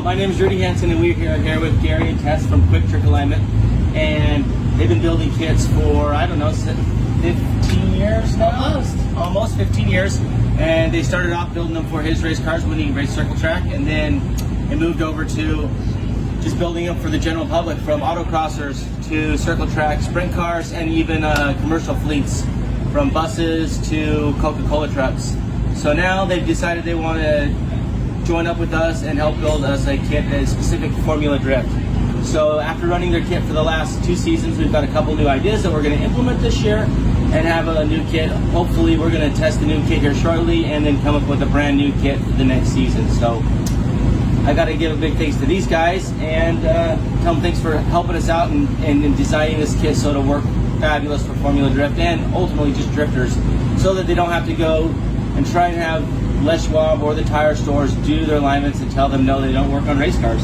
My name is Rudy Hansen, and we're here with Gary and Tess from Quick Trick Alignment, and they've been building kits for, I don't know, 15 years now? Almost 15 years, and they started off building them for his race cars when he raced circle track, and then it moved over to just building them for the general public, from autocrossers to circle track sprint cars, and even commercial fleets, from buses to Coca-Cola trucks. So now they've decided they want to join up with us and help build us a kit that is specific to Formula Drift. So after running their kit for the last 2 seasons, we've got a couple new ideas that we're going to implement this year and have a new kit. Hopefully we're going to test the new kit here shortly and then come up with a brand new kit for the next season. So I got to give a big thanks to these guys and tell them thanks for helping us out and designing this kit so it'll work fabulous for Formula Drift and ultimately just drifters, so that they don't have to go and try and have Les Schwab or the tire stores do their alignments and tell them no, they don't work on race cars.